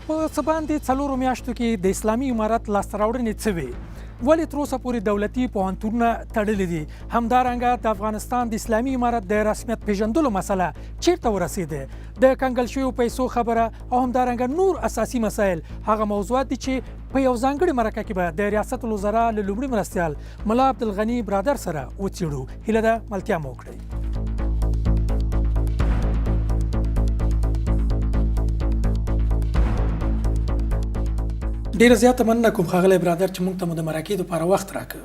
په څه باندې څلورو میاشتو کې د اسلامي امارت لاسته راوړنې څه وې؟ ولې تر اوسه پورې دولتي پوهنتونونه تړلي دي؟ همدارنګه د افغانستان د اسلامي امارت د رسمیت پیژندلو مسله چیرته ورسېده؟ د کنګل شویو پیسو خبره او همدارنګه نور اساسي مسایل هغه موضوعات دي چې په یو ځانګړي مرکه کې به د ریاست الوزرا له لومړي مرستیال ملا عبدالغني برادر سره وڅېړو. هیله ده ملتیا مو وکړئ. ډیره زیاته مننه کوم ښاغلی برادر چې موږ ته مو د مرکې دپاره وخت راکړ.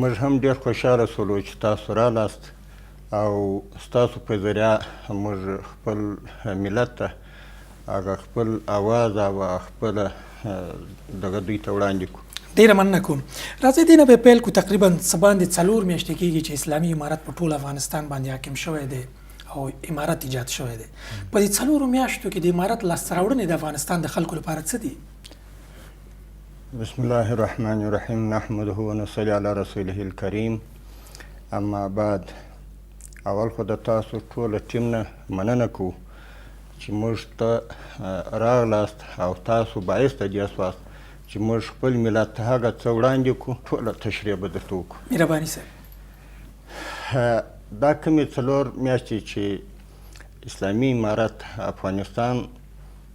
موږ هم ډېر خوشحاله شولو چې تاسو رالاست او ستاسو په ذریعه موږ خپل ملت ته هغه خپل اواز او خپله دغه دوی ته وړاندې کړو. ډیره مننه کوم. راځئ دې نه به پیل کړو. تقریبا څه باندې 4 میاشتې کېږي چې اسلامي امارت په ټول افغانستان باندې حاکم شوی دی او امارت ایجاد شوی دی. په دې 4 میاشتو کې د امارت لاسته راوړنې د افغانستان د خلکو لپاره څه دي؟ بسم الله الرحمن الرحیم نحمده ونصلي علی رسوله الکریم. اما بعد، اول خو د تاسو ټوله ټیم نه مننه کوو چې موږ ته راغلاست او تاسو باعث د دې سواست چې موږ خپل ملت ته هغه څه وړاندې کړو. ټوله تشریح به درته وکړو. مهرباني صاحب. دا کومې 4 میاشتې چې اسلامي امارت افغانستان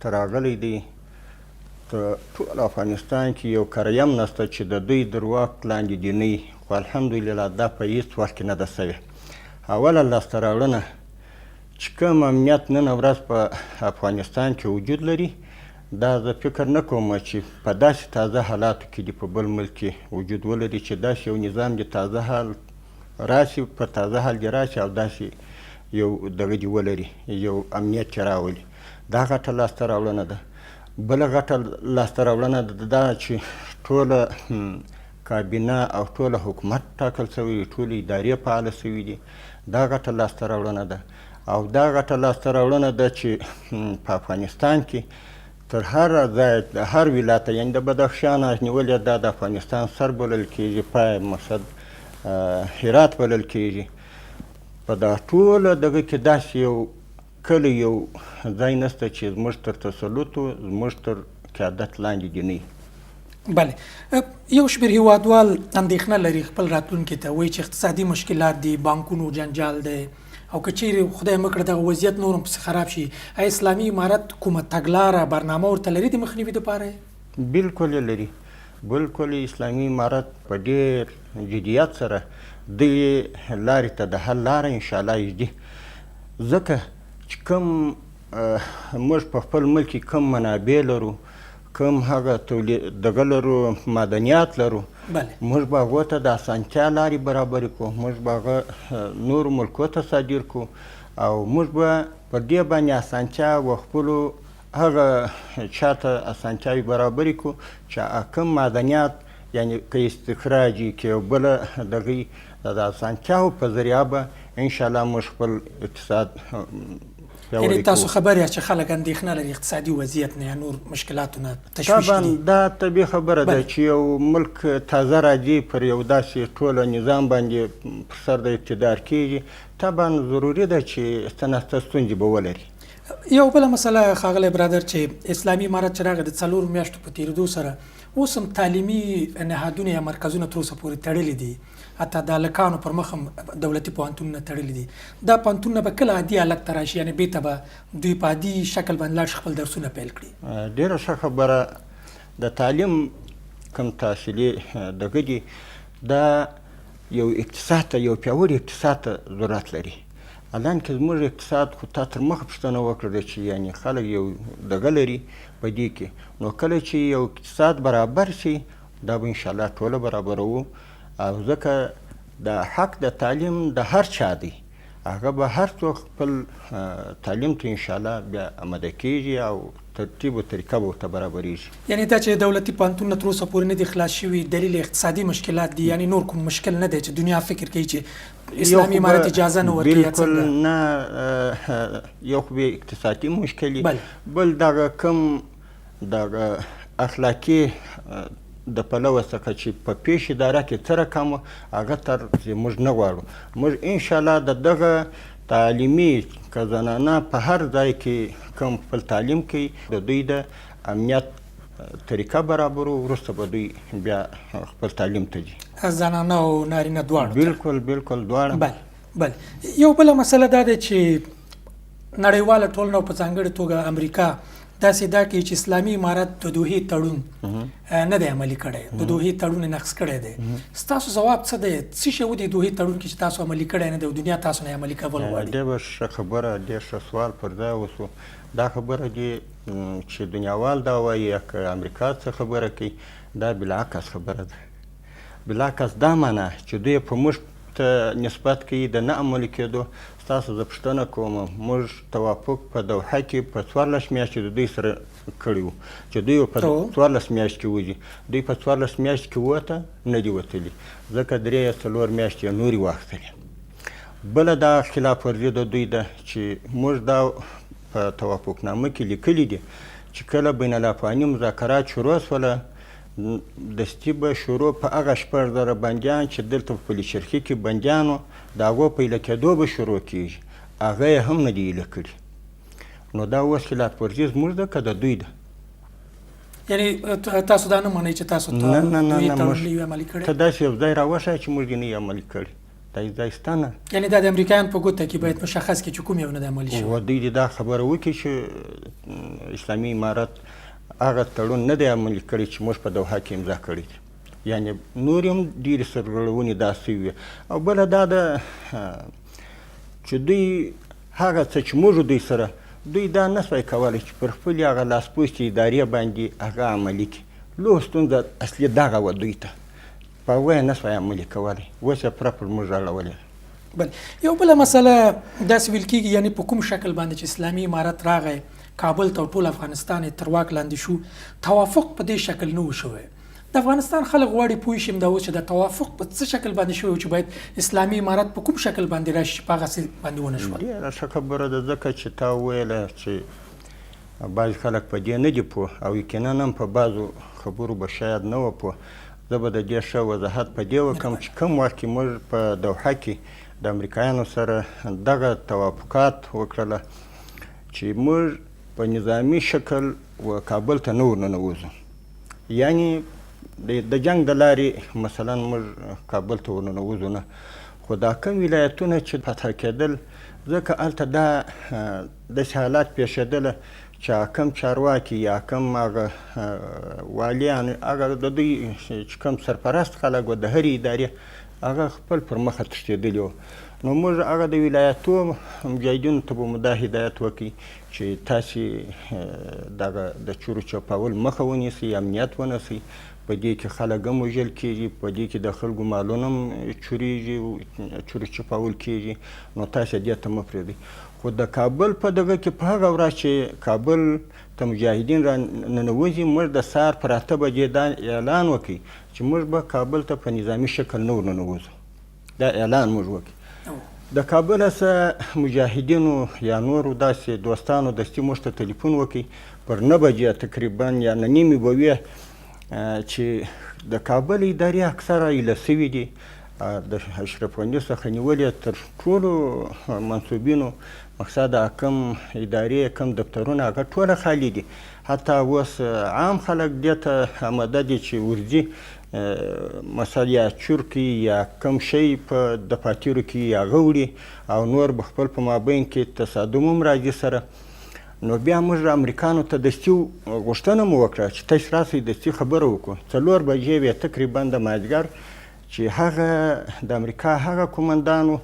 ته راغلی دی، ټول افغانستان کې یو کریم نشته چې د دوی در واک لاندې دي نه وي. خو الحمدلله دا په هېڅ وخت کې نه ده سوې. اوله لاسته راوړنه چې کوم امنیت نن ورځ په افغانستان کې وجود لري، دا زه فکر نه کوم چې په داسې تازه حالاتو کې دي په بل ملک کې وجود ولري چې داسې یو نظام د تازه حال راشي، په تازه حال دې راشي او داسې یو دغه دې ولري، یو امنیت چې راولي. دا غټه لاسته راوړنه ده. بله غټه لاسته راوړنه دا چې ټوله کابینه او ټوله حکومت ټاکل شوی، ټولې ادارې فعاله شوي دي. دا غټه لاسته راوړنه ده. او دا غټه لاسته راوړنه ده چې په افغانستان کې تر هر ځای د هر ولایت، یعنې د بدخشان نیولې دا د افغانستان سر بلل کېږي، پای مقصد هرات بلل کېږي. په دا ټوله دغه کې داسې یو کله یو ځای نشته چې زموږ تر تسلط و زموږ تر قیادت لاندې دي نه وي. بله، یو شمېر هیوادوال اندېښنه لري خپل راتلونکي ته، وایي چې اقتصادي مشکلات دي، بانکونو جنجال دی، او که چیرې خدای مه کړه دغه وضعیت نور هم پسې خراب شي، آیا اسلامي امارت کومه تګلاره برنامه ورته لري د مخنیوي دپاره؟ بالکل یې لري. بالکل اسلامي امارت په ډېر جدیت سره دې لارې ته د حل لاره انشاءالله ږدي. ځکه چې کوم موږ په خپل ملک کې کوم منابع لرو، کوم هغه تولید دغه لرو، معدنیات لرو، موږ به هغو ته د اسانتیا لارې برابرې کړو، موږ به هغه نورو ملکو ته صادر کړو او موږ به په دې باندې اسانتیا و خپلو هغه چاته اسانتیاوې برابرې کړو چې کوم معدنیات یعنې که استخراج یې که یو بله دغه د اسانتیاو په ذریعه به انشاءالله موږ خپل اقتصاد یعنې تاسو خبر یاست چې خلک اندېښنه لري اقتصادي وضعیت نه یا نور مشکلاتو نه تشویش دي؟ دا طبیعي خبره ده چې یو ملک تازه راځي، پر یو داسې ټوله نظام باندې پر سر د اقتدار کېږي، طبعا ضروري ده چې څه نه څه ستونزې به ولري. یو بله مسله ښاغلی برادر چې اسلامي امارت چې راغی د 4 میاشتو په تېرېدو سره اوس هم تعلیمي نهادونه یا مرکزونه تر اوسه پورې تړلي دي، حتی د هلکانو پر مخ هم دولتي پوهنتونونه تړلي دي. دا پوهنتونونه به کله عادي حالت ته راشي، یعنې بېرته به دوی په عادي شکل باندې لاړ شي خپل درسونه پیل کړي؟ ډېره ښه خبره. د تعلیم کوم تحصیلي دغه دي، دا یو اقتصاد ته، یو پیاوړي اقتصاد ته ضرورت لري. الان که زموږ اقتصاد خو تا تر مخه پوښتنه وکړه چې یعنې خلک یو دغه لري په دې کې، نو کله چې یو اقتصاد برابر شي دا به انشاءالله ټوله برابروو. او ځکه د حق د تعلیم د هر چا دی، هغه به هر څوک خپل تعلیم ته انشاءالله بیا آماده کېږي او ترتیب و طریقه به ورته برابرېږي. یعنې دا چې دولتي پوهنتونونه تر اوسه پورې نه دي خلاص شوي، دلیل اقتصادي مشکلات دي، یعنې نور کوم مشکل نه دی چې دنیا فکر کوي چې اسلامي امارت اجازه نه ورکوي؟ بالکل نه. یو خو بیا اقتصادي مشکل، بل دغه کوم دغه اخلاقي د پلوه څخه چې په پیش اداره کې څه رقم هغه تر موږ نه غواړو. موږ انشاءالله د دغه تعلیمي که زنانه په هر ځای کې کوم خپل تعلیم کوي د دوی د امنیت طریقه برابرو وروسته به دوی بیا خپل تعلیم ته ځي زنانه او نارینه دواړو بالکل دواړه بله یو بله مسله دا ده چې نړیواله ټولنه په ځانګړې توګه امریکا داسې دا کوي چې اسلامي امارت د دوحې تړون نه دی عملي کړی د دوحې تړون یې نقض کړی دی ستاسو ځواب څه دی څه شی و د دوحې تړون کې چې تاسو عملي کړی نه دی او دنیا تاسو نه عملي کول غواړي ډېره ښه خبره ډېر ښه سوال پر ځای وسو دا خبره دي چې دنیاوال دا وایي یا که امریکا څه خبره کوي دا بالعکس خبره ده بالعکس دا معنی چې دوی په موږ ته نسبت کوي د نه عملي کېدو ستاسو زه پوښتنه کوم موږ توافق په دوحه کې په 14 میاشتې د دوی سره کړي وو چې دوی په 14 میاشت کې وځي دوی په 14 میاشت کې وته نه دي وتلي ځکه 3-4 میاشتې نورې واخیستلې بله دا خلاف ورزي د دوی ده چې موږ دا په توافقنامه کې لیکلي دي چې کله بین الافغاني مذاکرات شروع سوله دستي به شروع په هغه 6,000 بندیان چې دلته په پلچرخي کې بندیانو د هغو پیله کېدو به شروع کېږي هغه یې هم نه دي ایله کړي نو دا اوس خلاف ورزي زموږ ده که د دوی ده یعنې تاسو دا نه منئ چې تاسو ته داسې یو ځای راوښیه چې موږ یې نه یو عملي کړي دا یې ځای سته نه یعنې دا د امریکایانو په ګوته کې باید مشخص کړي چې کوم یو نه دی عملي شوی دوی دې دا خبره وکړي چې اسلامي امارت هغه تړون نه دی عملي کړی چې موږ په دوحه کې امضا کړی دی یعنې نور هم ډېرې سرغړونې دا سوي وي او بله دا ده چې دوی هغه څه چې موږ دوی سره دوی دا نه سوی کولی چې پر خپلې هغه لاسپوڅې ادارې باندې هغه عملي کړي لویه ستونزه اصلي دغه وه دوی ته په هغه یې نه سوی عملي کولی اوس یې پوره پر موږ اړولې بله یو بله مسله داسې ویل کېږي یعنې په کوم شکل باندې چې اسلامي امارت راغی کابل ته ټول افغانستان تر واک لاندې شو توافق په دې شکل نه و شوی د افغانستان خلک غواړي پوه شي دا اوس چې د توافق په څه شکل باندې شوی چې باید اسلامي امارت په کوم شکل باندې راشي په هغسې باندې ونه شول ډېره ښه خبره ده ځکه چې تا وویله چې بعضې خلک په دې نه دي پوه او یقینا هم په بعضو خبرو به شاید نه وه پوه زه به د دې ښه وضاحت په دې وکړم چې کوم وخت کې موږ په دوحه کې د امریکایانو سره دغه توافقات وکړله چې موږ په نظامي شکل و کابل ته نه ورننوځو یعنې د جنګ د لارې مثلا موږ کابل ته ورننوځو نه خو دا کوم ولایتونه چې فتح کېدل ځکه هلته دا داسې حالات پیښېدله چې حاکم چارواکي یا کم هغه والیان هغه د دوی چې کوم سرپرست خلک و د هرې ادارې هغه خپل پر مخه تښتېدلي وو نو موږ هغه د ولایتو مجاهدینو ته به مو دا هدایت وکړي چې تاسې دغه د چورو چپاول مخه ونیسئ امنیت ونیسئ په دې کې خلک هم وژل کېږي په دې کې د خلکو مالونه هم چورېږي چورو چپاول کېږي نو تاسې دې ته مه پرېږدئ خو د کابل په دغه کې په هغه ورځ چې کابل ته مجاهدین را ننوځي موږ د سهار پر 8 بجې دا اعلان وکړي چې موږ به کابل ته په نظامي شکل نه ورننوځو دا اعلان موږ وکړي د کابل څخه مجاهدینو یا نورو داسې دوستانو دستي موږ ته تلیفون وکړي پر 9 بجې تقریبا یا 9:30 به وي چې د کابل ادارې اکثره ایله سوي دي د اشرف غني څخه نیولې تر ټولو منصوبینو مقصد کم ادارې کم دفترونه هغه ټوله خالي دي حتی اوس عام خلک دې ته آماده دي چې ورځي مثلا یا چورکي یا کم شی په دفاترو کې هغه وړي او نور به خپل په مابین کې تصادم هم راځي سره نو بیا موږ امریکانو ته دستي غوښتنه مو وکړه چې تاسې راسئ دستي خبره وکړو 4 بجې وې تقریبا د مازدیګر چې هغه د امریکا هغه قومندانو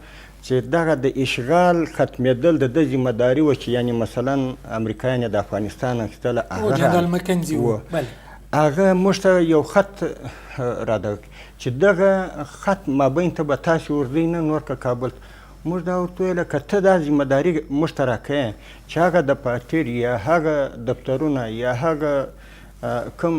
چې دغه د اشغال ختمېدل د ده ذمه داري وه چې یعنې مثلا امریکایان یې د افغانستان اخیستله هغه موږ ته یو خط راډه چې دغه خط مابین ته به تاسې ورځئ نه نور که کابل موږ دا ورته ویله که ته دا ذمه داري موږ ته راکوې چې هغه دفاتر یا هغه دفترونه یا هغه کوم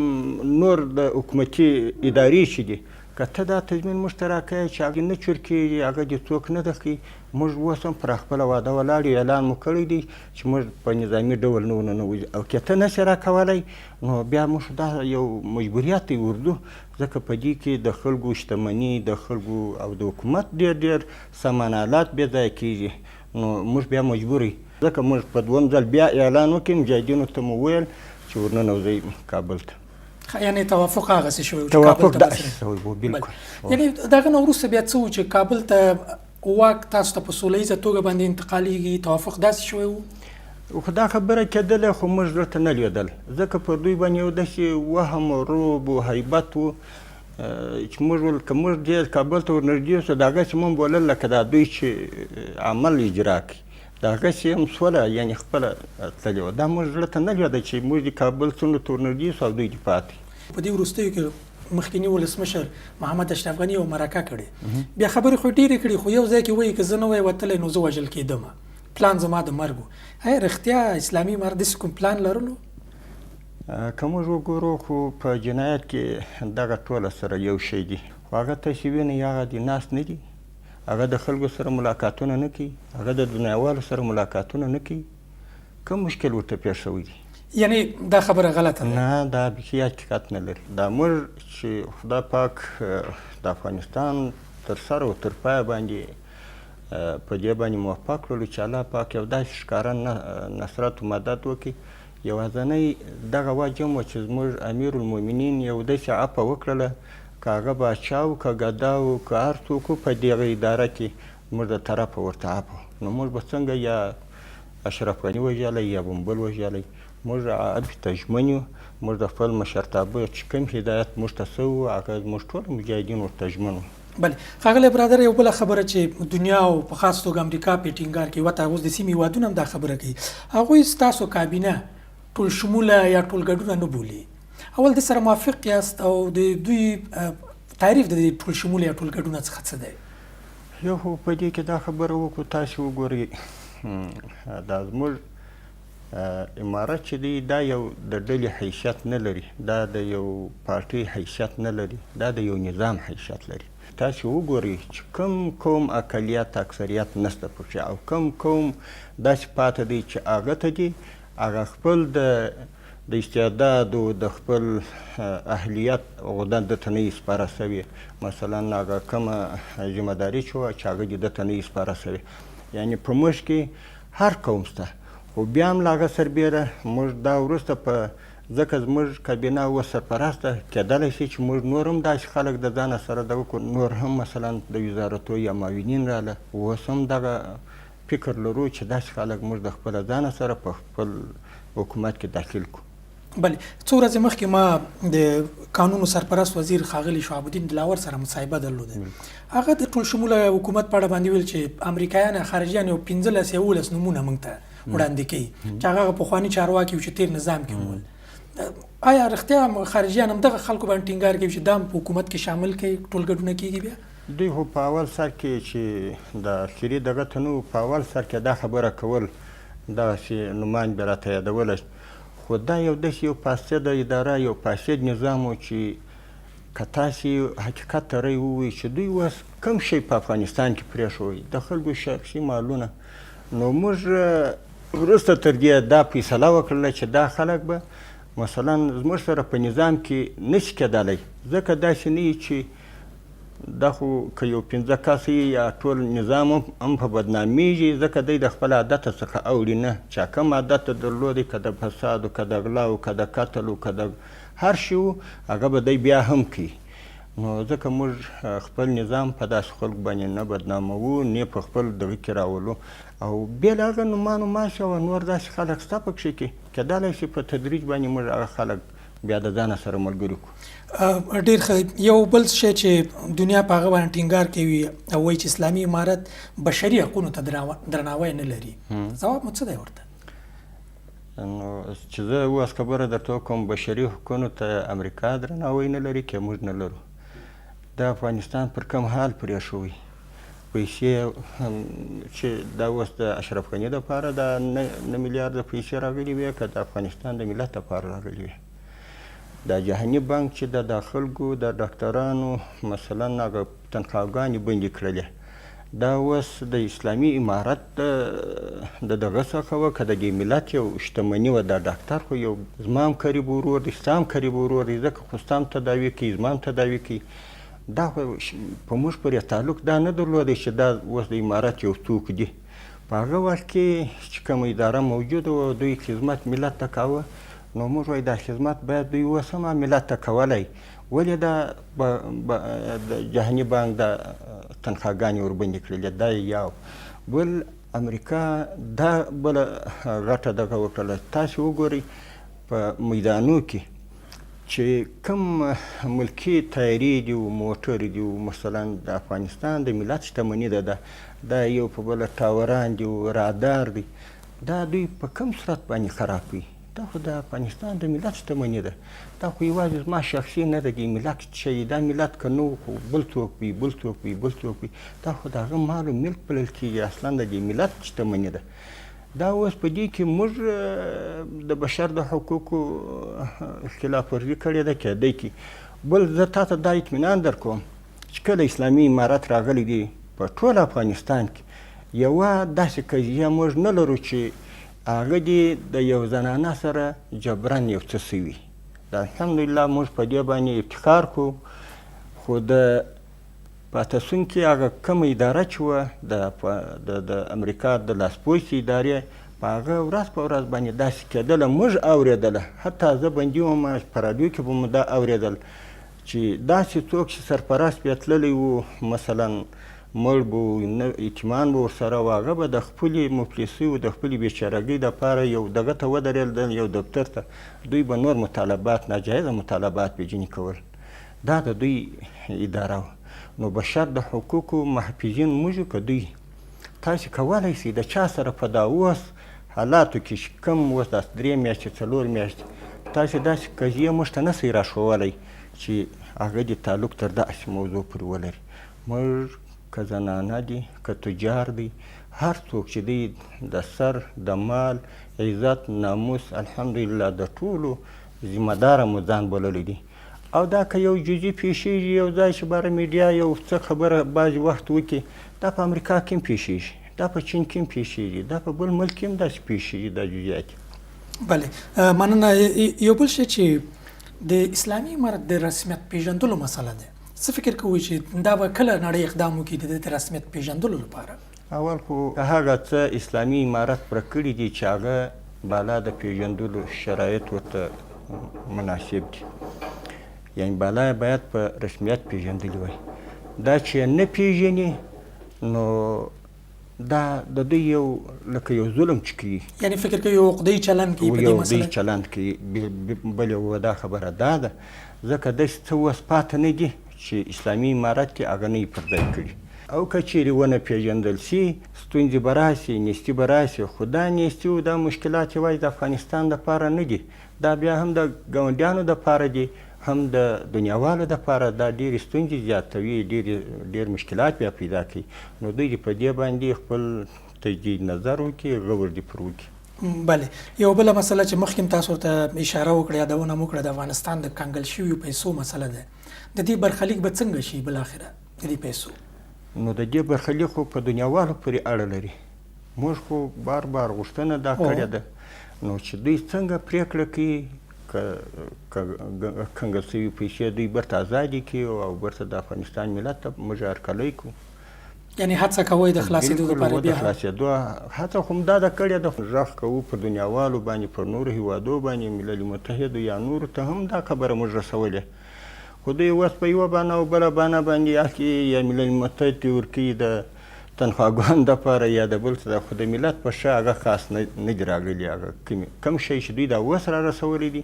نور د حکومتي ادارې چې دي که ته دا تضمین موږ ته راکوې چې هغې نه چور کېږي هغه دې څوک نه دخي موږ اوس هم پر خپله واده ولاړ یو اعلان مو کړی دی چې موږ په نظامي ډول نه ورننوځو او که ته نشې راکولی نو بیا موږ دا یو مجبوریت دی وردو ځکه په دې کې د خلکو شتمني د خلکو او د حکومت ډېر سامان آلات بې ځایه کېږي نو موږ بیا مجبور یو ځکه موږ په دویم ځل بیا اعلان وکړو مجاهدینو ته مو وویل چې ورننوځئ کابل ته یعنې توافق هغسې شوی و چې توافق کابل ته داسې شوی و بالکل یعنې د هغه نه وروسته بیا څه و چې کابل ته واک تاسو ته په سوله ییزه توګه باندې انتقالېږي توافق داسې شوی و خو دا خبره کېدله خو موږ زړه ته نه لیدل ځکه پر دوی باندې یو داسې وهم و روب و هیبت و چې موږ ویل که موږ دې کابل ته ورنږدې سو د هغسې مو بولل لکه دا دوی چې عمل اجرا کړي د هغسې هم سوله یعنې خپله تللې وه دا موږ زړه ته نه لیده چې موږ د کابل څنډو ته ورنږدې سو او دوی دې پاتې په دې وروستیو کې مخکینی ولسمشر محمد اشرف غني یو مرکه کړې بیا خبرې خو ډېرې کړي خو یو ځای کې وایي که زه نه وای وتلی نو زه وژل کېدم پلان زما د مرګ و آیا رښتیا اسلامي امارت داسې کوم پلان لرلو که موږ وګورو خو په جنایت کې دغه ټوله سره یو شی دي خو هغه تاسې وینئ هغه دې ناست نه دي هغه د خلکو سره ملاقاتونه نه کوي هغه د دنیاوالو سره ملاقاتونه نه کوي کوم مشکل ورته پیښ شوی دی یعنی دا خبره غلطه ده نه دا بیخي حقیقت نه لري دا موږ چې خدای پاک د افغانستان تر سر او تر پایه باندې په دې باندې موفق کړلو چې الله پاک یو داسې ښکاره نصرت و مدد وکړي یوازنۍ دغه وجه وه چې زموږ امیر المؤمنین یو داسې عفه وکړله که هغه باچا و که ګدا و که هر څوک و په دغه اداره کې زموږ د طرفه ورته عفه نو موږ به څنګه یا اشرف غني وژلی یا به بل وژلی موږ عفې ته ژمن یو موږ د خپل مشرتابه چې کوم هدایت موږ ته څه و هغه موږ ټول مجاهدین ورته ژمن وو بله ښاغلی برادر یو بله خبره چې دنیا او په خاص توګه امریکا په ټینګار کې وته اوس د سیمې هېوادونه هم دا خبره کوي هغوی ستاسو کابینه ټول شموله یا ټول ګډونه نه بولي اول د سره موافق یاست او د دوی تعریف د دې ټول شموله یا ټول ګډونه څخه څه دی یو خو په دې کې دا خبره وکړو تاسې وګورئ دا زموږ امارت چې دی دا یو د ډلې حیثیت نه لري دا د یو پارټۍ حیثیت نه لري دا د یو نظام حیثیت لري تاسې وګورئ چې کوم قوم اقلیت اکثریت نشته پکې او کوم قوم داسې پاتې دی چې هغه ته دي هغه خپل د استعداد او د خپل اهلیت غده د ته نه سپاره سوې مثلا هغه کومه ذمهداري چې وه چې هغه دې د ته نه سپاره سوې یعنې په موږ کې هر قوم شته خو بیا هم له هغه سربیره موږ دا وروسته په ځکه زموږ کابینه اوس سرپرسته کېدلی شي چې موږ نور هم داسې خلک د ځانه سره د وکړو نور هم مثلا د وزارتو یا معاونین راله اوس هم دغه فکر لرو چې داسې خلک موږ د خپله ځانه سره په خپل حکومت کې داخل کړو بله څو ورځې مخکې ما د قانون سرپرست وزیر ښاغلي شهاب الدین دلاور سره مصاحبه درلوده هغه د ټول شموله حکومت په اړه باندې ویل چې امریکایان خارجیان یو 15 یا 19 نومونه موږ ته وړاندې کوي چې هغه پخواني چارواکي و چې تېر نظام کې وول آیا رښتیا خارجیان هم دغه خلکو باندې ټینګار کوي چې دا په حکومت کې شامل کوي ټول ګډونه کېږي بیا دوی خو په اول سر کې چې د اخري دغه ته نه په اول سر کې دا خبره کول دغسې نومان بیا راته یادوله خو دا یو داسې یو فاسده اداره یو فاسد نظام و چې که تاسې حقیقت ته ری ووایي چې دوی اوس کوم شی په افغانستان کې پرېښوی د خلکو شخصي مالونه نو موږ وروسته تر دې دا فیصله وکړله چې دا خلک به مثلا زموږ سره په نظام کې نشي کېدلی ځکه داسې نه وي چې دا خو که یو 15 کس یا ټول نظام هم په بدنامیږي ځکه دی د خپل عادت څخه اوړي نه چا کوم عادت درلودی که د فساد که د غلا او که د قتل او که د هر شي و هغه به دی بیا هم کوي نو ځکه موږ خپل نظام په داسې خلکو باندې نه بدناموو نه په خپل دغه کې راولو او بیا له هغه نومانو ماشي او نور داسې خلک شته پکښې کې کېدلی شي په تدریج باندې موږ هغه خلک بیا د ځانه سره ملګري کړو ډېر ښه یو بل شی چې دنیا په هغه باندې ټینګار کوي او وایي چې اسلامي امارت بشري حقونو ته درناوی نه لري ځواب مو څه دی ورته نو چې زه اوس خبره درته وکړم بشري حقونو ته امریکا درناوی نه لري که موږ نه لرو د افغانستان پر کوم حال پرېښوی پیسې چې دا اوس د اشرف غني دپاره دا 9 میلیارده پیسې راغلي وې که د افغانستان د ملت دپاره راغلي وې دا جهاني بانک چې د خلکو د ډاکټرانو مثلا هغه تنخواګانې بندې کړلې دا اوس د اسلامي امارت د دغه څخه وه که د دې ملت یو شتمني وه دا ډاکټر خو یو زما هم قریب ورور دی ستا هم قریب ورور دی ځکه خو ستا هم تداوي کوي زما هم تداوي کوي دا خو په موږ پورې تعلق دا نه درلودی چې دا اوس د امارت یو څوک دی په هغه وخت کې چې کومه اداره موجوده وه دوی خدمت ملت ته کاوه نو موږ وایو دا خدمت باید دوی اوس هم ملت ته کولی ولې دا د جهاني بانک دا تنخواګانې وربندې کړلې دا یو بل امریکا دا بله غټه دغه وکړله تاسې وګورئ په میدانو کې چې کوم ملکي تیارې دي و موټر دي و مثلا د افغانستان د ملت شتمني ده دا یو په بله ټاوران دي و رادار دی دا دوی په کوم صورت باندې خراب کوي دا خو د افغانستان د ملت شتمني ده دا خو یوازې زما شخصي نه ده د ملت شی دا ملت که نه خو بل څوک وي بل څوک وي بل څوک وي دا خو د هغه مال و ملک بلل کېږي اصلا د دې ملت شتمني ده دا اوس په دې کې موږ د بشر د حقوقو خلاف ورزي کړې ده کېدی کې بل زه تا ته دا اطمینان در کوم چې کله اسلامي امارت راغلی دی په ټول افغانستان کې یوه داسې قضیه موږ نه لرو چې هغه دې د یو زنانه سره جبرن یو څه سوي دا الحمدلله موږ په دې باندې افتخار کوو خو د پاتسون کې هغه کومه اداره چې وه د امریکا د لاسپوڅې ادارې په هغه ورځ په ورځ باندې داسې کېدله موږ اورېدله حتی زه بندي وم په راډیو کې به مو دا اورېدل چې داسې څوک چې سرپرست بیا تللی و مثلا مړ به اطمینان به ورسره و هغه به د خپلې مفلسۍ و د خپلې بېچارهګۍ دپاره یو دغه ته ودرېدل یو دفتر ته دوی به نور مطالبات ناجایزه مطالبات به ځینې کول دا د دوی اداره وه نو بشر د حقوقو محافظین موږ که دوی تاسې کولی شئ د چا سره په دا اوس حالاتو کې چې کوم اوس داسې 3 میاشتې 4 میاشتې تاسې داسې قضیې موږ ته نه شئ راښولی چې هغه د تعلق تر داسې موضوع پورې ولري موږ که زنانه دي که تجار دی هر څوک چې دی د سر د مال عزت ناموس الحمدلله د ټولو ذمه داره مو ځان بللی دی او دا که یو جزي پیښیږي یو ځای چې باره میډیا یو څه خبره بعضې وخت وکړي دا په امریکا کې هم پیښیږي دا په چین کې هم پیښیږي دا په بل ملک کې هم داسې پیښیږي دا جزیات بله مننه یو بل شی چې د اسلامي امارت د رسمیت پیژندلو مسله ده څه فکر کوئ چې دا به کله نړۍ اقدام وکړي د رسمیت پیژندلو لپاره اول خو هغه څه اسلامي امارت پوره کړي دي چې هغه بالا د پیژندلو شرایط ورته مناسب دي یعنی بالا باید په رسمیت پیژندلی وای دا چې نه پیژني نو دا د دوی یو لکه یو ظلم چې کوي یعنی فکر کوي یو عقده‌ای چلند کوي په دې مسله یو چلند کوي بل یوه دا خبره دا ده ځکه داسې څه اوس پاته نه دي چې اسلامي امارت کې هغه نه یې پر ځای کړي او که چیرې ونه پیژندل سي ستونزې به راسي نیستي به راسي خو دا نیستي او دا مشکلات یوازې د افغانستان دپاره نه دي دا بیا هم د ګاونډیانو دپاره دي هم د دنیاوالو دپاره دا ډېرې ستونزې زیاتوي ډېر مشکلات بیا پیدا کوي نو دوی په دې باندې خپل تجدید نظر وکړي غور دې پر وکړي بله یو بله مسله چې مخکې تاسو ورته اشاره وکړه یادونه مو کړه د افغانستان د کنګل شویو پیسو مسله ده د دې برخلیک به څنګه شي بالاخره د دې پیسو نو د دې برخلیک خو په دنیاوالو پورې اړه لري موږ خو بار بار غوښتنه دا کړې ده نو چې دوی څنګه پرېکړه کوي که کنګل شوي پیسې دوی بیرته ازادې کړي او بیرته د افغانستان ملت ته موږ هرکلی کړو یعنی هڅه کوئ د خلاصېدو دپاره د خلاصېدو هڅه خو همدا ده کړې ده غږ کوو په دنیاوالو باندې پر نورو هیوادو باندې ملل متحدو یا نورو ته هم دا خبره موږ رسولې خو دوی اوس په یوه بانه او بله بانه باندې اخلي یا ملل متحد ته ورکوي د تنخواګانو دپاره یا د بل څه خو د ملت په شا هغه خاص نه دي راغلي هغه کوم شی چې دوی دا اوس را رسولی دي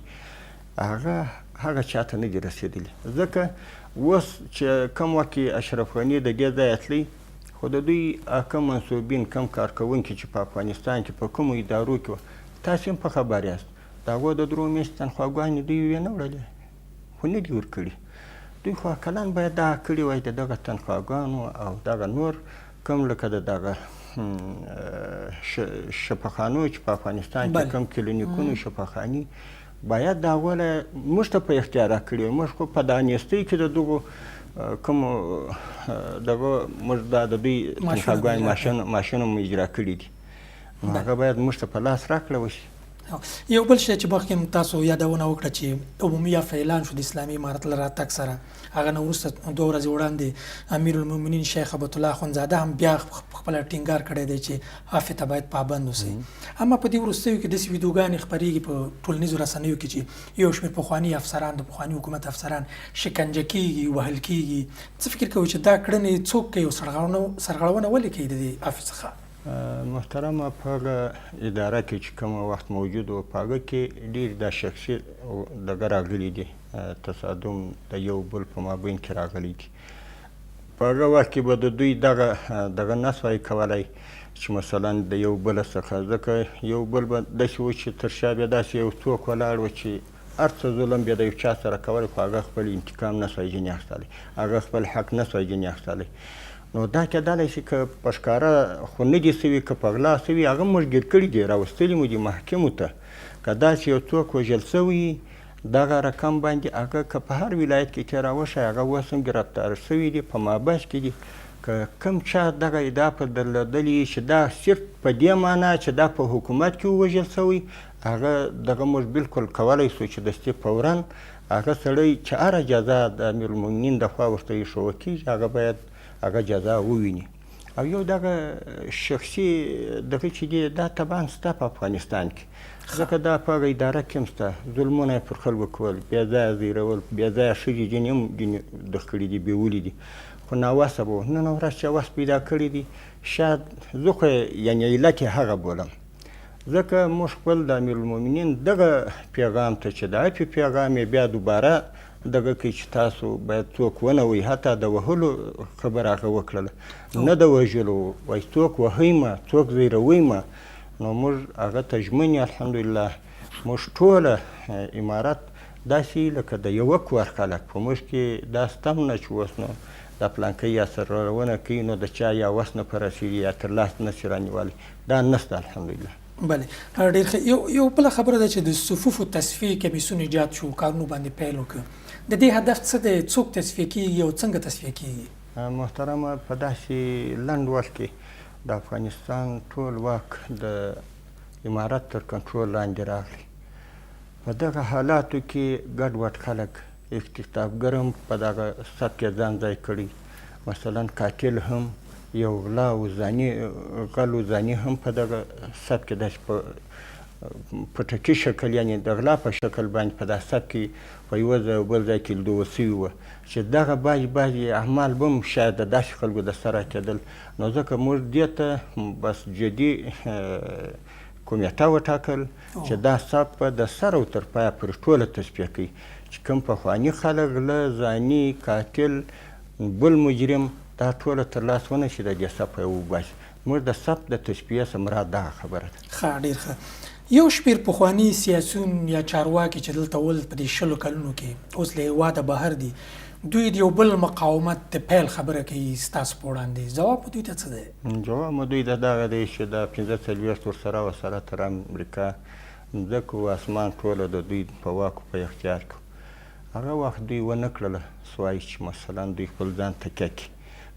هغه چاته نه دي رسېدلي ځکه اوس چې کوم وخت کې اشرف غني د دې ځایه تللی خو د دوی کم منصوبین کم کارکوونکي چې په افغانستان کې په کومو ادارو کې وه تاسې هم په خبر یاست د هغو د 3 میاشتې تنخواګانې دوی یې نه وړلې خو نه دي ورکړي دوی خو عقلان باید دغه کړي وای د دغه تنخواګانو او دغه نور کوم لکه د دغه شفاخانو چې په افغانستان کې کوم کلینیکونو شفاخاني باید د هغو له موږ ته په اختیار راکړي موږ خو په دا نیستۍ کې د دغو کومو دغه موږ دا د دوی تنخواګانې ماشینونه مو اجرا کړي دي نو هغه باید موږ ته په لاس راکړه وشي یو بل شی چې مخکې تاسو یادونه وکړه چې عمومي افغان اعلان شو د اسلامي امارت له راتګ سره، هغه نه وروسته 2 ورځې وړاندې امیرالمؤمنین شیخ هبت الله اخندزاده هم بیا خپل ټینګار کړی دی چې عفو ته باید پابند اوسئ. اما په دې وروستیو کې داسې ویډیوګانې خپرېږي په ټولنیزو رسنیو کې چې یو شمېر پخواني افسران د پخواني حکومت افسران شکنجه کېږي، وهل کېږي. څه فکر کوئ چې دا کړنې څوک کوي او سرغړونه ولې کوي د دې عفو څخه؟ محترمه، په هغه اداره کې چې کوم وخت موجود و په هغه کې ډېر دا شخصي دغه راغلي دي، تصادم د یو بل په مابین کې راغلی دي. په هغه وخت کې به د دوی دغه نه سوای کولی چې مثلا د یو بل څخه، ځکه یو بل به داسې و چې تر شا بیا داسې یو څوک ولاړ و چې هر څه ظلم بیا د یو چا سره کولی، خو هغه خپل انتقام نه سوای ځینې اخیستلی، هغه خپل حق نه سوای ځینې اخیستلی. نو دا کېدلی شي که په ښکاره خو نه دي سوي، که په غلا سوي، هغه موږ ګیر کړي دي، راوستلي مو دي محکمو ته. که داسې یو څوک وژل سوی دغه رقم باندې، هغه که په هر ولایت کې چې راوښی، هغه اوس هم ګرفتار سوي دي، په مابس کې دي. که کوم چا دغه ادعا په درلودلې چې دا صرف په دې معنا چې دا په حکومت کې ووژل سوی، هغه دغه موږ بالکل کولی سو چې دستي فورا هغه سړی چې هره جزا د امیرالمؤمنین د خوا ورته ایښوه کېږي، هغه باید هغه جزا وویني. او یو دغه شخصي دغه چې دی دا طبعا شته په افغانستان کې، ځکه دا په هغه اداره کې هم شته. ظلمونه یې پر خلکو کول، بې ځایه زیرول، بې ځایه ښځې ځینې هم دغ کړي دي، بیولي دي، خو ناوسه به و. نن ورځ چې هوس پیدا کړي دي، شاید زه خو یعنې علت یې هغه بولم، ځکه موږ خپل د امیرالمؤمنین دغه پیغام ته چې د عفو پیغام یې بیا دوباره دغه کوي چې تاسو باید څوک ونه وهئ، حتی د وهلو خبره هغه وکړله، نه د وژلو، وایي څوک وهئ مه، څوک زیروئ مه. نو موږ هغه ته ژمن یو الحمدلله. موږ ټوله امارت داسې لکه د یوه کور خلک په موږ کې دا ستم نه چې اوس نو دا پلانکی یا سرغړونه کوي نو د چا یا وس نه په رسېږي یا تر لاس نه شي رانیولی، دا نشته الحمدلله. بله، ډېر ښه. یو بله خبره ده چې د صفوفو تصفیې کمیسیون ایجاد شو، کارونو باندې پیل وکړه. د دې هدف څه دی؟ څوک تصفیه کېږي او څنګه تصفیه کېږي؟ محترمه، په داسې لنډ وخت کې د افغانستان ټول واک د امارت تر کنټرول لاندې راغلی. په دغه حالاتو کې ګډوډ خلک، اختطافګر هم په دغه سب کې ځان ځای کړي، مثلا قاتل هم، یو غلا او غل و زاني هم په دغه سب کې داسې په ټکي شکل، یعنې د غلا په شکل باندې په دغه سب کې په یوه ځای او بل ځای کې لیدول سوي وه، چې دغه بعضې اعمال به هم شاید د داسې خلکو د سره کېدل. نو ځکه موږ دې ته بس جدي کمیټه وټاکل چې دا سب به د سر او تر پایه پورې ټوله تصفیه کوي، چې کوم پخواني خلک غله، زاني، قاتل، بل مجرم، دا ټوله تر لاس ونه شي د دې سب وباسي. موږ د سب د تصفیې څخه مراد دغه خبره ده. ښه، ډېر ښه. یو شمېر پخواني سیاسیون یا چارواکي چې دلته ول په دې 20 کلونو کې اوس له هېواده بهر دي، دوی د یو بل مقاومت د پیل خبره کوي ستاسو په وړاندې، ځواب دوی ته څه دی؟ جواب مو دوی ته دغه دی چې دا 45 ورسره وسره تر امریکا ځمکه و اسمان ټوله د دوی په واک په اختیار کې. هغه وخت دوی ونه کړله سوای چې مثلا دوی خپل ځان تکیه کړي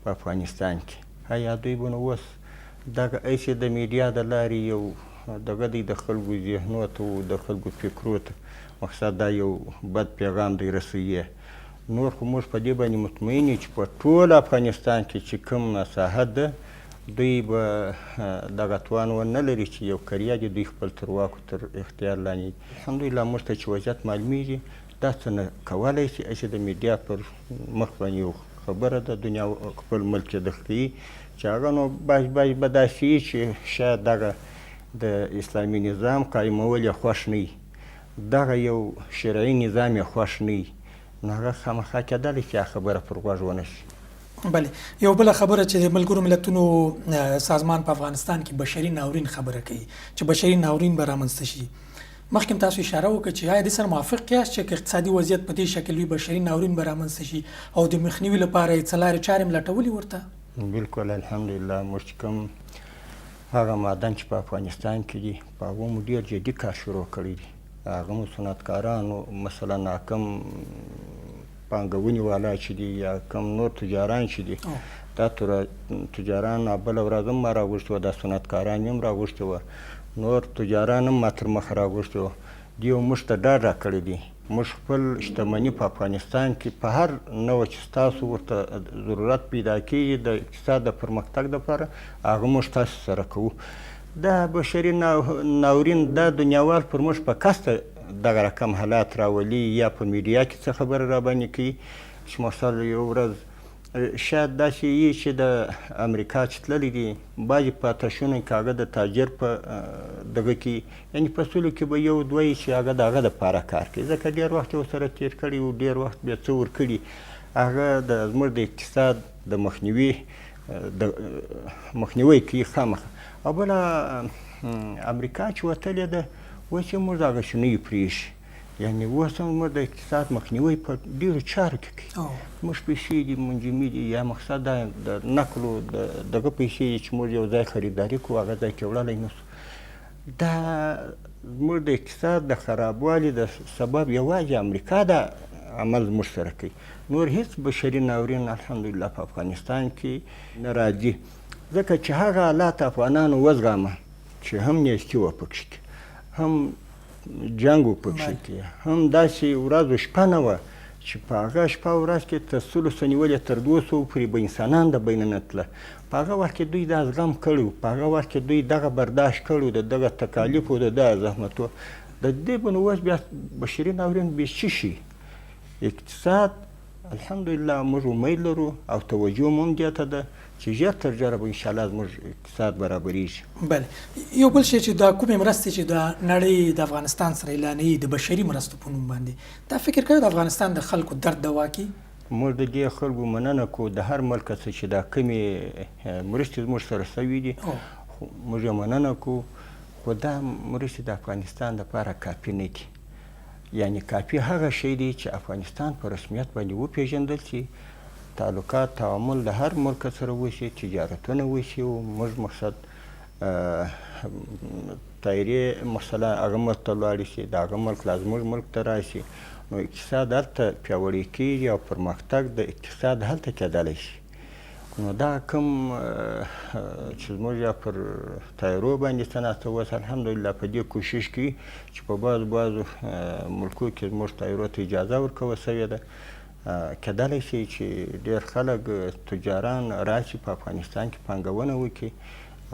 په افغانستان کې. آیا دوی به نو اوس دغه ایسې د میډیا د لارې یو دغه دی د خلکو ذهنو ته و د خلکو فکرو ته، مقصد دا یو بد پیغام دی رسوي. نور خو موږ په دې باندې مطمئن یو چې په ټول افغانستان کې چې کوم ساحه ده، دوی به دغه توان ونه لري چې یو کریا دي دوی خپل تر واک تر اختیار لاندې. الحمدلله موږ ته چې وضعیت معلومیږي، دا څه نه کولی شي چې د میډیا پر مخ باندې یو خبره ده دنیا خپل ملک یې دخلي چې هغه نو باز به داسې وي چې شاید دغه د اسلامي نظام قایمول یې خوښ نه وي، دغه یو شرعي نظام یې خوښ نه وي، نو هغه خامخا کېدلی چې خبره پر غوږ ونه شي. بله، یو بله خبره چې د ملګرو ملتونو سازمان په افغانستان کې بشري ناورین خبره کوي چې بشري ناورین به رامنځته شي. مخکې تاسو اشاره وکړه چې آیا دې سره موافق یاست چې اقتصادي وضعیت په دې شکل وي بشري ناورین به رامنځته شي او د مخنیوي لپاره یې څه لارې چارې هم لټولې ورته؟ بالکل الحمدلله. موږ چې کوم هغه معدن چې په افغانستان کې دي په هغو مو ډېر جدي کار شروع کړی دي. هغه مو صنعتکارانو مثلا کم پانګونې والا چې دي یا کم نور تجاران چې دي، دا تجاران بله ورځ هم ما راغوښتي وه، دا صنعتکاران هم راغوښتي وه. نور تجاران هم ما تر مخه راغوښتي وو. دوی موږ ته ډاډ راکړی دی موږ خپل شتمني په افغانستان کې په هر نوع چې ستاسو ورته ضرورت پیدا کېږي د اقتصاد د پرمختګ دپاره هغه موږ تاسو سره کوو. دا بشري ناورین دا دنیاوال پر موږ په قصده دغه رقم حالات راولي یا په میډیا کې څه خبره راباندې کوي چې مثلا یو ورځ شاید داسې وي چې د امریکا چې تللی دي بعضې په آتشونو کې هغه د تاجر په دغه کې یعنې په سلو کې به یو دوه چې هغه د هغه دپاره کار کوي ځکه ډېر وخت یې ورسره تېر کړی و ډېر وخت بیا څه ورکړي هغه زموږ د اقتصاد د مخنیوی کوي خامخا. او بله امریکا چې وتلې ده اوس یې موږ هغه شی نه یو پرېښي یعنې اوس هم موږ د اقتصاد مخنیوی په ډېرو چارو کې کوي. موږ پیسې دي منجمې دي یا مقصد دا د نقلو دغه پیسې دي چې موږ یو ځای خریداري کوو هغه ځای کې وړلی نه سو. دا زموږ د اقتصاد د خرابوالي د سبب یوازې امریکا دا عمل زموږ سره کوي. نور هیڅ بشري ناورین الحمدلله په افغانستان کې نه راځي ځکه چې هغه حالات افغانانو وزغمه چې هم نیستي وه پکښې کې هم جنګ و پکښې کې هم داسې ورځ و شپه نه وه چې په هغه شپه ورځ کې تر 100 نیولې تر 200 پورې به انسانان د بینه نه تله. په هغه وخت کې دوی دا زغم کړی و په هغه وخت کې دوی دغه برداشت کړی و د دغه تکالیفو د دغه زحمتو د دې به نو اوس بیا بشري ناورین بې څه شي. اقتصاد الحمدلله موږ امید لرو او توجه مو هم دې ته ده چې ژر تر ژره به انشاءالله زموږ اقتصاد برابریږي. بله یو بل شی چې دا کومې مرستې چې د نړۍ د افغانستان سره اعلانوي د بشري مرستو په نوم باندې دا فکر کوي د افغانستان د خلکو درد دوا کړي؟ موږ د دې خلکو مننه کوو د هر ملک څخه چې دا کمې مرستې زموږ سره سوي دي موږ یې مننه کوو خو دا مرستې د افغانستان دپاره کافي نه دي. یعنې کافي هغه شی دی چې افغانستان په رسمیت باندې وپېژندل شي تعلقات تعامل د هر ملک سره وشي تجارتونه وشي او موږ مقصد طیارې مثلا هغه ملک ته لاړې شي د هغه ملک لا زموږ ملک ته راشي نو اقتصاد هلته پیاوړی کېږي او پرمختګ د اقتصاد هلته کېدلی شي. نو دا کوم چې زموږ یا پر طیارو باندې صنعت اوس الحمدلله په دې کوشش کوي چې په بعضو ملکو کې زموږ طیارو ته اجازه ورکوه سوې ده کېدلی شي چې ډېر خلک تجاران راشي په افغانستان کې پانګونه وکړي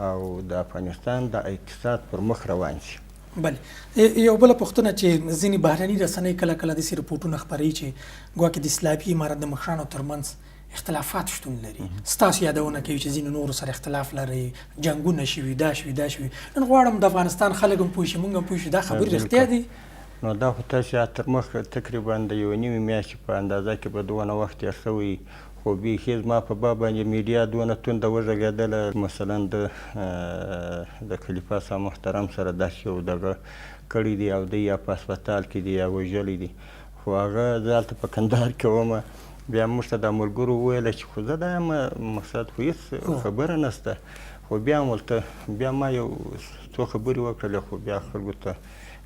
او د افغانستان د اقتصاد پر مخ روان شي. بله یو بله پوښتنه چې ځینې بهرني رسنۍ کله کله داسې رپورټونه خپروي چې ګواکې د اسلامي امارت د مشرانو ترمنځ اختلافات شتون لري. ستاسو یادونه کوي چې ځینو نورو سره اختلاف لري جنګونه شوي دا شوي نن غواړم د افغانستان خلک هم پوه شي موږ هم پوه شو دا خبرې رښتیا دي؟ نو دا خو تاسې تر مخ تقریبا د یوې نیمې میاشتې په اندازه کې به دونه وخت تېر شوی خو بیخي زما په باب باندې میډیا دونه تونده وغږېدله مثلا د خلیفه صاحب محترم سره داسې یو دغه کړی دی او دی یا په هسپتال کې دی یا وژلی دی خو هغه زه هلته په کندهار کې ومه بیا موږ ته د ملګرو وویله چې خو زه دا یم مقصد خو هېڅ خبره نشته خو بیا بیا ما یو څو خبرې وکړلې خو بیا خلکو ته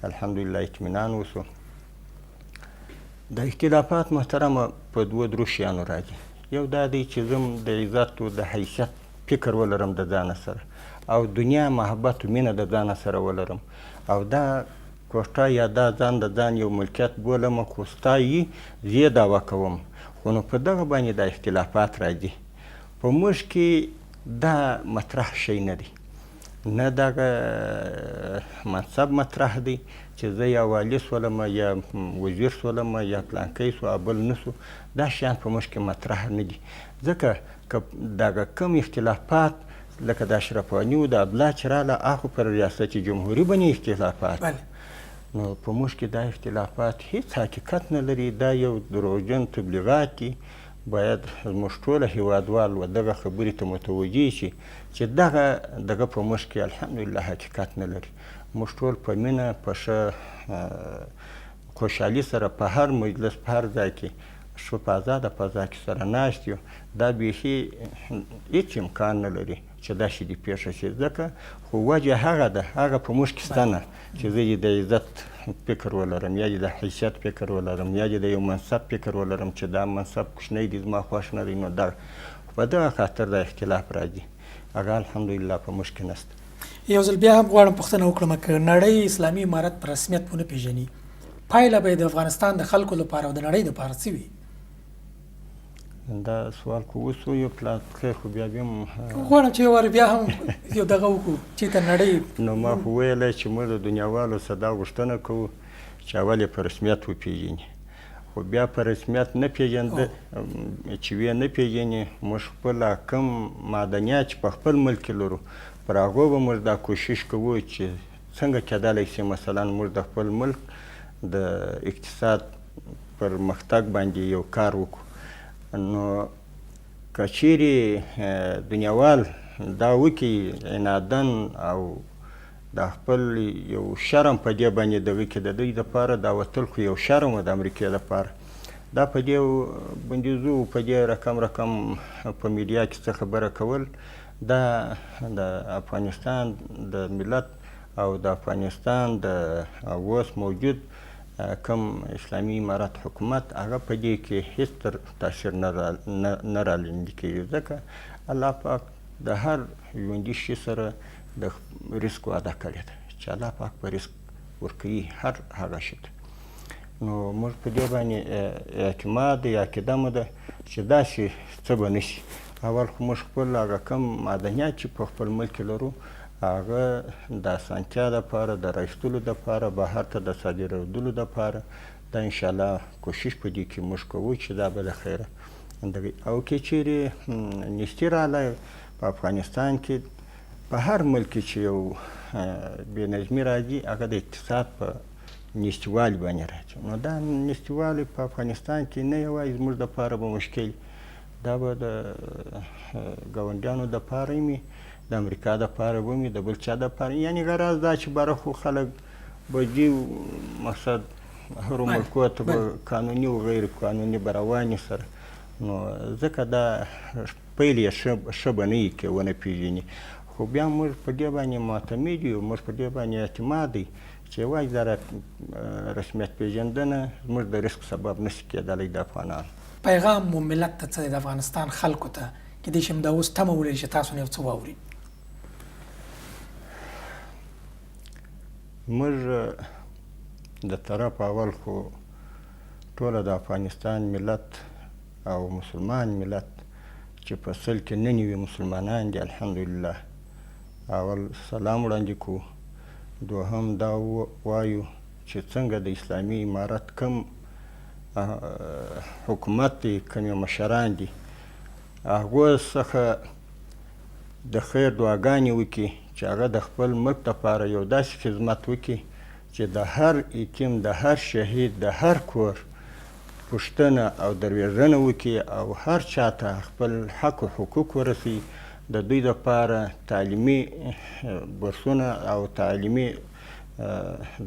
الحمدلله اطمینان وسو. د اختلافات محترمه په دوه درو شیانو راځي. یو دا دی چې زه د عزت او د حیثیت فکر ولرم د ځانه سره او دنیا محبت او مینه د ځانه سره ولرم او دا کوټه یا دا ځان د ځان یو ملکیت بولم خو ستا یي زه یې دعوه کوم خو نو په دغه باندې د اختلافات راځي. په موږ کې دا مطرح شی نه دی نه دغه منصب مطرح دی چې زه یا والي سولم یا وزیر سولم یا پلانکی سو بل نه سو دا شیان په موږ کې مطرح نه دي ځکه که دغه کم اختلافات لکه د اشرف غني و د عبدالله چې راله هغه پر ریاست جمهوري باندې اختلافات نو په موږ کې دا اختلافات هیڅ حقیقت نه لري دا یو دروغجن تبلیغات دي. باید زموږ ټوله هیوادوال و دغه خبرې ته متوجه شي چې دغه په موږ کې الحمدلله حقیقت نه لري. موږ ټول په مینه په ښه خوشحالي سره په هر مجلس په هر ځای کې شو په ازاده فضا کې سره ناست یو دا بیخي هېڅ امکان نه لري چې دا شي دې پېښه شي ځکه خو وجه هغه ده هغه په موږ کې شته نه چې زه یې د عزت فکر ولرم یا د حیثیت فکر ولرم یا د یو منصب فکر ولرم چې دا منصب کوچنی دی زما خوښ نه دی نو په دغه خاطر دا اختلاف راځي هغه الحمدلله په موږ کې نشته. یو ځل بیا هم غواړم پوښتنه وکړم که نړۍ اسلامي امارت په رسمیت ونه پیژني پایله به د افغانستان د خلکو لپاره او د نړۍ لپاره څه وي؟ دا سوال خو وسو یو پلاس خیر خو بیا هم غواړم چې یو وار بیا هم یو دغه وکړو چې ته نړۍ نو ما خو ویلی چې موږ د دنیاوالو څخه دا غوښتنه کوو چې اول یې په رسمیت وپېژني خو بیا په رسمیت نه پېژنده چې ویې نه پېژني موږ خپل کم معدنیات چې په خپل ملک کې لرو پر هغو به موږ دا کوشش کوو چې څنګه کېدلی شي مثلا موږ د خپل ملک د اقتصاد پرمختګ باندې یو کار وکړو نو که چیرې دنیاوال دا وکړي عنادن او دا خپل یو شرم په دې باندې دغه کې د دوی دپاره دا وتل خو یو شرم و د امریکې دپاره دا په دې بندیزو په دې رقم په میډیا کې څه خبره کول دا د افغانستان د ملت او د افغانستان د اوس موجود کم اسلامي امارت حکومت هغه په دې کې هېڅ تاثیر نه رالاندې کېږي ځکه الله پاک د هر ژوندي شي سره د رزق وعده کړې ده چې الله پاک په رزق ورکوي هر هغه شي ته نو موږ په دې باندې اعتماد یا عقیده مو ده چې داسې څه به نه شي اول خو موږ خپل هغه کم معدنیات چې په خپل ملک کې لرو هغه د اسانتیا دپاره د رایستلو دپاره بهر ته د صادرېدلو دپاره دا انشاءالله کوشش په دې کې موږ کوو چې دا به د خیره او که چیرې نیستي راغلی په افغانستان کې په هر ملک چې یو بېنظمي راځي هغه د اقتصاد په نیستیوالي باندې راځي نو دا نیستیوالی په افغانستان کې نه یوازې زموږ دپاره به مشکل دا به د ګاونډیانو دپاره وي د امریکا دپاره به وي د بل چا دپاره یعنې غرض دا چې بره خو خلک به ځي مقصد هرو ملکو ته به قانوني و غیر قانوني به روانې سره نو ځکه دا پیل یې ښه به نه وي که ونه پېژني خو بیا موږ په دې باندې معتمد یو موږ په دې باندې اعتماد دی چې یوازې دا رسمیت پېژندنه زموږ د رزق سبب نشي کېدلی د افغانانو پیغام مو ملت ته څه دی د افغانستان خلکو ته کیدای شي همدا اوس تمه ولري چې تاسو نه یو څه واوري موږ د طرف اول خو ټوله د افغانستان ملت او مسلمان ملت چې په اصل کې نه نوي مسلمانان دي الحمدلله اول سلام وړاندې کوو دوهم دا وایو چې څنګه د اسلامي امارت کم حکومت دی کمې مشران دي هغو څخه د خیر دعاګانې وکړي چې هغه د خپل ملک دپاره یو داسې خدمت وکړي چې د هر یتیم د هر شهید د هر کور پوښتنه او دروېژنه وکړي او هر چاته خپل حق و حقوق ورسوي د دوی دپاره تعلیمي بورسونه او تعلیمي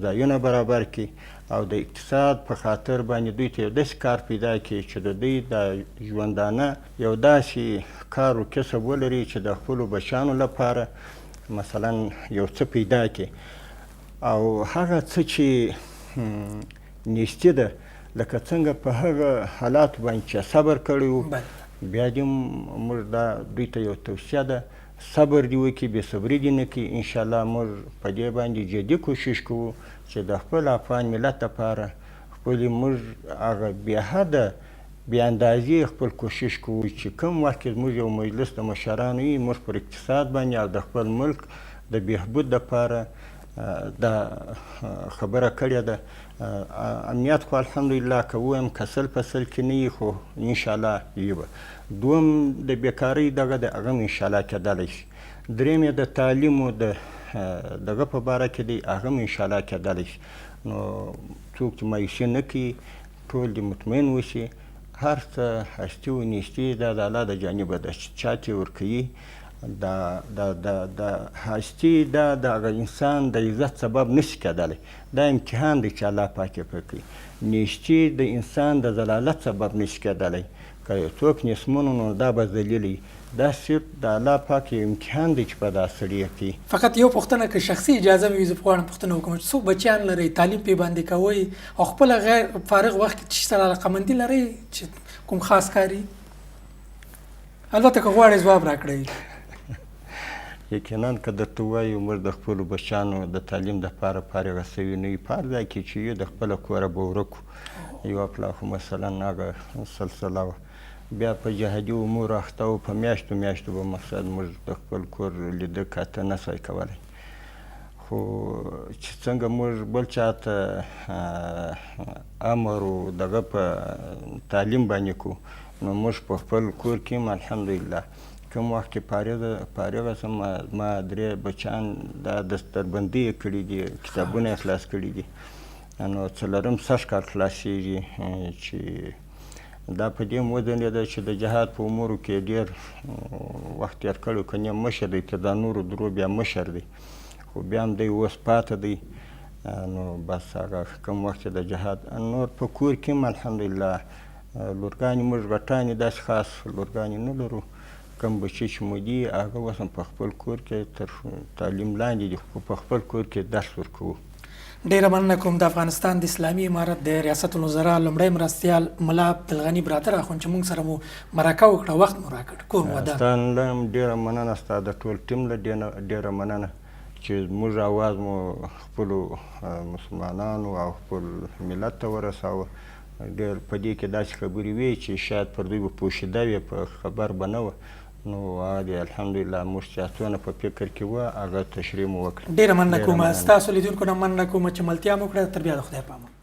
ځایونه برابر کړي او د اقتصاد په خاطر باندې دوی ته یو داسې کار پیدا کړي چې د دوی د ژوندانه یو داسې کار و کسب ولري چې د خپلو بچیانو لپاره مثلا یو څه پیدا کړي او هغه څه چې نیستي ده لکه څنګه په هغه حالاتو باندې چې صبر کړی و بیا دې موږ دا دوی ته یو توصیه ده صبر دې وکړي بېصبري دې نه کړي انشاءالله موږ په دې باندې جدي کوشش کوو چې د خپل افغان ملت دپاره خپلې موږ هغه بېحده بې اندازې خپل کوشش کوو چې کوم وخت کې زموږ یو مجلس د مشرانو وي موږ پر اقتصاد باندې او د خپل ملک د بهبود دپاره دا خبره کړې ده امنیت خو الحمدلله که ووایم که سل په سل کې نه وي خو انشاءالله وي به دوم د بیکارۍ دغه د هغه هم انشاءالله کېدلی شي دریم یې د تعلیمو د دغه په باره کې دی هغه هم انشاءالله کېدلی شي نو څوک چې مایوسي نه کوي ټول دې مطمئن اوسي هر څه هستي و نیستي دا د الله د جانبه ده چې چا ته یې ورکوي د هستي دا د هغه انسان د عزت سبب نشي کېدلی دا امتحان دی چې الله پاک یې پرې کوي نیستي د انسان د ذلالت سبب نشي کېدلی که یو څوک نیستمن نو دا به ذلیل دا صرف د الله پاک یو امتحان دی چې په دا سړي کوي فقط یو پوښتنه که شخصي اجازه مې وي زه غواړم پوښتنه وکړم چې څو بچیان لرئ تعلیم پې باندې کوئ او خپله غیر فارغ وخت کې چې سره علاقمندي لرئ چې کوم خاص کاري البته که غواړئ ځواب راکړئ یقینا که درته ووایو موږ د خپلو بچیانو د تعلیم دپاره فارغه سوي نه یو په هر ځای کې چې یو د خپله کوره به ورک وو یوه پلا خو مثلا هغه سلسله وه بیا په جهادي امورو اخته وو په میاشتو میاشتو به مقصد موږ د خپل کور لیده کاته نه سوی کولی خو چې څنګه موږ بل چاته امر و دغه په تعلیم باندې کو نو موږ په خپل کور کې هم الحمدلله کوم وخت کې فارغه شم ما 3 بچیان دا دستربندي یې کړي دي کتابونه یې خلاص کړي دي نو څلورم سږ کال خلاصېږي چې دا په دې ودرېده چې د جهاد په امورو کې ډېر وخت تېر کړی که نیم مشر دی تر دا نورو درو بیا مشر دی خو بیا هم دی اوس پاته دی نو بس هغه کوم وخت د جهاد نور په کور کې هم الحمدلله لورګانې موږ غټانې داسې خاص لورګانې نه لرو کوم بچي چې مو دي هغه اوس هم په خپل کور کې تر تعلیم لاندې دي خو په خپل کور کې درس ورکوو ډیره مننه کوم د افغانستان د اسلامي امارت د ریاست الوزرا لومړی مرستیال ملا عبدالغني برادر اخوند چې موږ سره مو مرکه وکړه وخت مو راکړ کور مو ودان ستا نه هم ډېره مننه ستا د ټول ټیم له ډېره مننه چې موږ اواز مو خپلو مسلمانانو او خپل ملت ته ورساوه ډېر په دې کې داسې خبرې وې چې شاید پر دوی به پوشیده وې په خبر به نه وه نو هغه دی الحمدلله موږ چې څونه په فکر کې وه هغه تشریح مو وکړه ډیره مننه کوم ستاسو لیدونکو نه مننه کوم چې ملتیا مو کړه تر بیا د خدای په امان